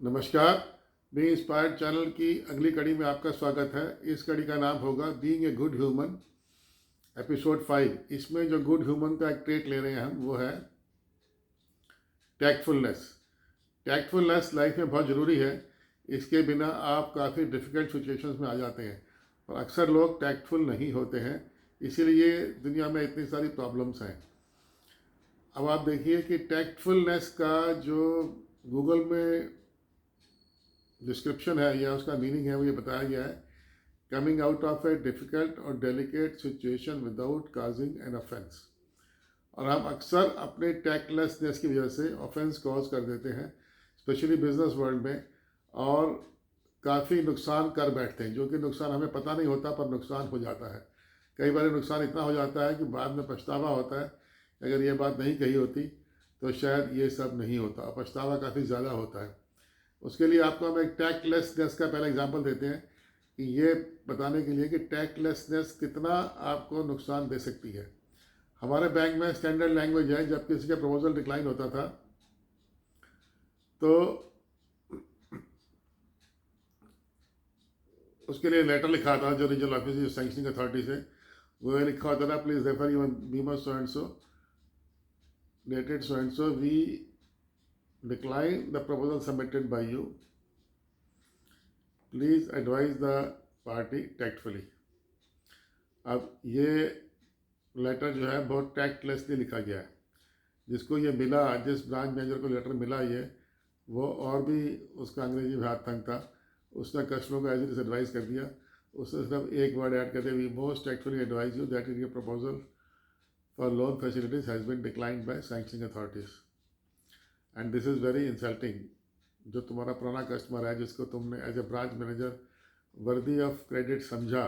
नमस्कार। B inspired channel की अगली कड़ी में आपका स्वागत है। इस कड़ी का नाम होगा being a good human, episode 5। इसमें जो गुड ह्यूमन का एक ट्रेट ले रहे हैं हम, वो है टैक्टफुलनेस। टैक्टफुलनेस लाइफ में बहुत ज़रूरी है। इसके बिना आप काफ़ी डिफ़िकल्ट सिचुएशंस में आ जाते हैं और अक्सर लोग टैक्टफुल नहीं होते हैं, इसीलिए दुनिया में इतनी सारी प्रॉब्लम्स हैं। अब आप देखिए कि टैक्टफुलनेस का जो गूगल में डिस्क्रिप्शन है या उसका मीनिंग है, वो ये बताया गया है, coming out of a difficult और delicate situation without causing an offence. और हम अक्सर अपने टैक्टलेसनेस की वजह से ऑफेंस कॉज कर देते हैं, स्पेशली बिजनेस वर्ल्ड में, और काफ़ी नुकसान कर बैठते हैं, जो कि नुकसान हमें पता नहीं होता पर नुकसान हो जाता है। कई बार नुकसान इतना हो जाता है कि बाद में पछतावा होता है, अगर ये बात नहीं कही होती तो शायद ये सब नहीं होता। पछतावा काफ़ी ज़्यादा होता है। उसके लिए आपको हम एक टैक्टलेसनेस का पहला एग्जांपल देते हैं कि ये बताने के लिए कि टैक्टलेसनेस कितना आपको नुकसान दे सकती है। हमारे बैंक में स्टैंडर्ड लैंग्वेज है, जब किसी का प्रपोजल डिक्लाइन होता था तो उसके लिए लेटर लिखा आता था, जो रीजनल ऑफिस जो सैंक्शनिंग अथॉरिटी से, वो लिखा होता था, प्लीज़ रेफर यू बीमा so and so dated so and so, we decline the proposal submitted by you, please advise the party tactfully. अब ये लेटर जो है बहुत टैक्टलेसली लिखा गया है। जिसको ये मिला, जिस ब्रांच मैनेजर को लेटर मिला ये, वो और भी उसका अंग्रेजी में हाथ तंग था। उसने कस्टमर को एज इट इज एडवाइस कर दिया। उसने सिर्फ एक वर्ड ऐड कर दिया, we most actually advise you that is your proposal for loan facilities has been declined by sanctioning authorities and this is very insulting. जो तुम्हारा पुराना कस्टमर है, जिसको तुमने as a branch manager worthy of credit समझा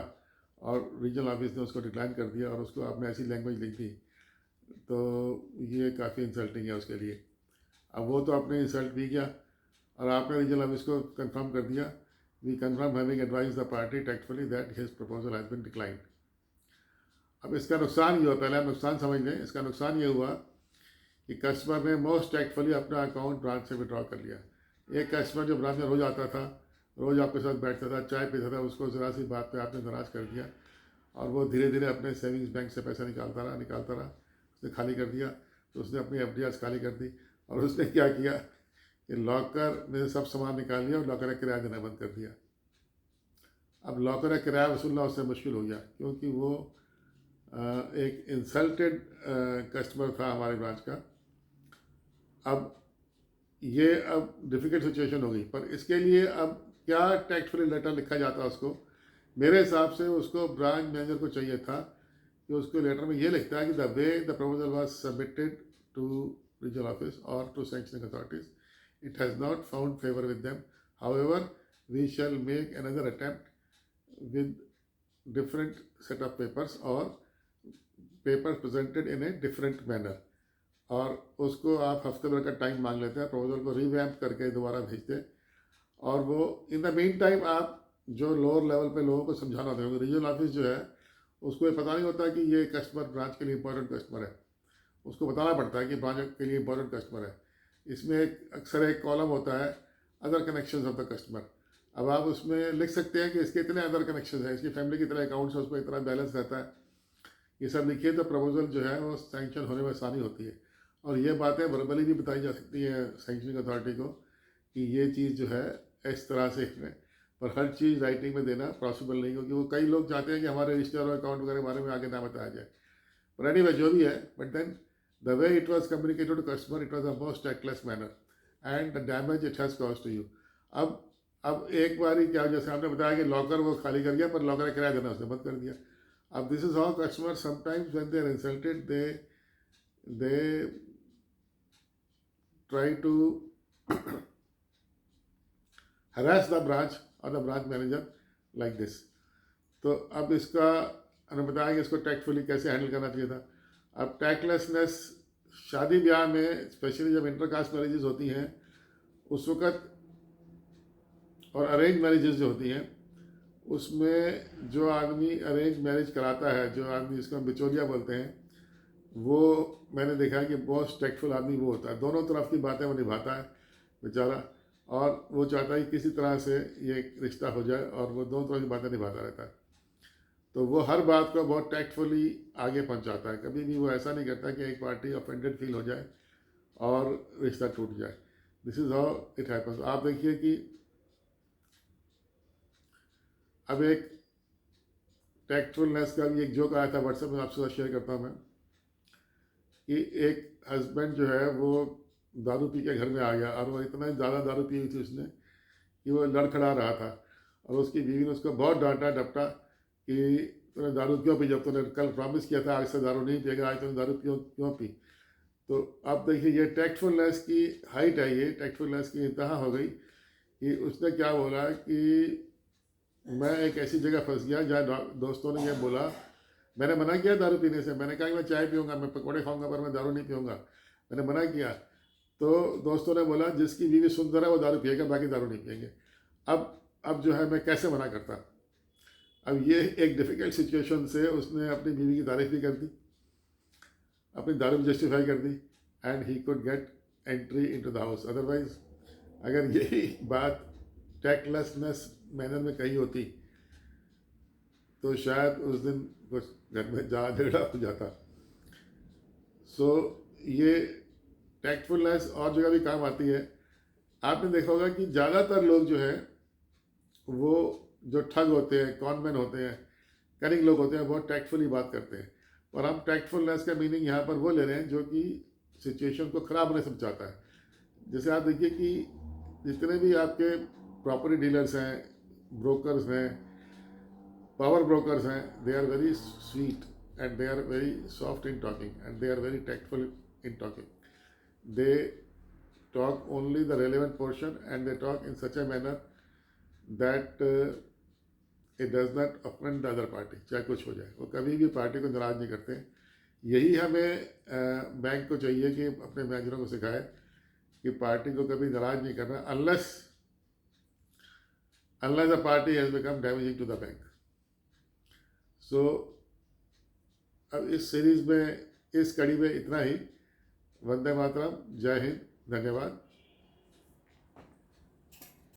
और regional office ने उसको डिक्लाइन कर दिया और उसको आपने ऐसी लैंग्वेज लिख दी, तो ये काफ़ी इंसल्टिंग है उसके लिए। अब वो तो आपने इंसल्ट भी किया और आपने रीजनल ऑफिस को कंफर्म कर दिया, we confirm having advise the party tactfully that his proposal has been declined. अब इसका नुकसान ये हुआ, पहले हम नुकसान समझ लें। इसका नुकसान ये हुआ कि कस्टमर ने मोस्ट टैक्टफुली अपना अकाउंट ब्रांच से विड्रॉ कर लिया। एक कस्टमर जो ब्रांच में रोज़ आता था, रोज़ आपके साथ बैठता था, चाय पीता था, उसको ज़रा सी बात पे आपने नाराज़ कर दिया और वो धीरे धीरे अपने सेविंग्स बैंक से पैसा निकालता रहा। उसने खाली कर दिया, तो उसने अपनी एफडीआर खाली कर दी और उसने क्या किया कि लॉकर में सब सामान निकाल लिया और लॉकर का किराया देना बंद कर दिया। अब लॉकर का किराया वसूलना उससे मुश्किल हो गया, क्योंकि वो एक इंसल्टेड कस्टमर था हमारे ब्रांच का। अब ये डिफ़िकल्ट सिचुएशन हो गई, पर इसके लिए अब क्या टैक्टफुली लेटर लिखा जाता उसको? मेरे हिसाब से उसको ब्रांच मैनेजर को चाहिए था कि उसको लेटर में ये लिखता है कि the way the proposal was submitted to regional office और to sanctioning authorities, it has not found favour with them, however we shall make another attempt with different set of papers और papers presented in a different manner. और उसको आप हफ्ते भर का time मांग लेते हैं, प्रपोजल को रिवैम्प करके दोबारा भेजते हैं। और वो इन द मीन टाइम आप जो लोअर लेवल पे लोगों को समझाना होता है, रीजनल ऑफिस जो है उसको ये पता नहीं होता कि ये कस्टमर ब्रांच के लिए इंपॉर्टेंट कस्टमर है। उसको बताना पड़ता है कि ब्रांच के लिए इंपॉर्टेंट कस्टमर है। इसमें अक्सर एक कॉलम होता है, other connection of the customer. अब आप उसमें लिख सकते हैं कि इसके इतने अदर कनेक्शन हैं, इसकी फैमिली की तरह अकाउंट्स है, उसको इतना बैलेंस रहता है, ये सब लिखिए, तो प्रपोजल जो है वो सैंक्शन होने में आसानी होती है। और ये बातें वर्बली भी बताई जा सकती है सैंक्शनिंग अथॉरिटी को कि ये चीज़ जो है इस तरह से है, पर हर चीज़ राइटिंग में देना पॉसिबल नहीं, क्योंकि वो कई लोग चाहते हैं कि हमारे रजिस्टर और अकाउंट वगैरह के बारे में आगे ना बताया जाए। पर एनीवे जो भी है, but then the way it was communicated to customer, it was the most tactless manner and the damage it has cause to you. अब एक बार ही क्या, जैसे आपने बताया कि लॉकर वो खाली कर दिया, पर लॉकर का किराया देना उसने बंद कर दिया। अब this is how customer sometimes when they are insulted, they try to harass the branch or the branch manager like this। तो अब इसका हमें बताया कि इसको टैक्टफुली कैसे हैंडल करना चाहिए था। अब टैक्टलेसनेस शादी ब्याह में, स्पेशली जब इंटरकास्ट मैरिजेस होती हैं उस वक़्त, और अरेंज मैरिजेस जो होती हैं, उसमें जो आदमी अरेंज मैरिज कराता है, जो आदमी जिसको हम बिचौलिया बोलते हैं, वो मैंने देखा है कि बहुत टैक्टफुल आदमी वो होता है, दोनों तरफ की बातें वो निभाता है बेचारा। और वो चाहता है कि किसी तरह से ये रिश्ता हो जाए और वो दोनों तरह की बातें निभाता रहता है। तो वो हर बात को बहुत टैक्टफुली आगे पहुंचाता है, कभी भी वो ऐसा नहीं करता कि एक पार्टी ऑफेंडेड फील हो जाए और रिश्ता टूट जाए। This is how it happens. आप देखिए कि अब एक टैक्टफुलनेस का भी एक जोक आया था व्हाट्सएप में, आपसे शेयर करता हूँ मैं, कि एक हस्बैंड जो है वो दारू पी के घर में आ गया और वो इतना ज़्यादा दारू पी हुई थी उसने कि वो लड़खड़ा रहा था, और उसकी बीवी ने उसको बहुत डांटा डपटा कि तूने दारू क्यों पी, जब तूने कल प्रॉमिस किया था आज से दारू नहीं पिएगा, आज तूने दारू क्यों क्यों पी। तो आप देखिए ये टैक्टफुलनेस की हाइट है, ये टैक्टफुलनेस की इंतहा हो गई कि उसने क्या बोला कि मैं एक ऐसी जगह फंस गया जहाँ दोस्तों ने ये बोला, मैंने मना किया दारू पीने से, मैंने कहा कि मैं चाय पीऊँगा, मैं पकौड़े खाऊंगा, पर मैं दारू नहीं पीऊँगा, मैंने मना किया। तो दोस्तों ने बोला जिसकी बीवी सुंदर है वो दारू पिएगा, बाकी दारू नहीं पिएंगे। अब जो है मैं कैसे मना करता। अब ये एक डिफ़िकल्ट सिचुएशन से उसने अपनी बीवी की तारीफ भी कर दी, अपनी दारू भी जस्टिफाई कर दी, and he could get entry into the house. Otherwise अगर यही बात टैक्टलेसनेस मैनर में कही होती तो शायद उस दिन कुछ घर में झगड़ा हो जाता। सो ये टैक्टफुलनेस और जगह भी काम आती है। आपने देखा होगा कि ज़्यादातर लोग जो है वो जो ठग होते हैं, कॉनमैन होते हैं, कनिंग लोग होते हैं, बहुत टैक्टफुली बात करते हैं। और हम टैक्टफुलनेस का मीनिंग यहाँ पर वो ले रहे हैं जो कि सिचुएशन को ख़राब होने से बचाता है। जैसे आप देखिए कि जितने भी आपके प्रॉपर्टी डीलर्स हैं, ब्रोकर्स हैं, पावर ब्रोकर्स हैं, they are very sweet and they are very soft in talking and they are very tactful in talking. They talk only the relevant portion and they talk in such a manner that it does not offend the other party। चाहे कुछ हो जाए, वो कभी भी party को नाराज़ नहीं करते। यही हमें बैंक को चाहिए कि अपने मैनेजरों को सिखाए कि पार्टी को कभी नाराज़ नहीं करना, unless the party has become damaging to the bank। सो अब इस सीरीज़ में, इस कड़ी में इतना ही। वंदे मातरम, जय हिंद, धन्यवाद।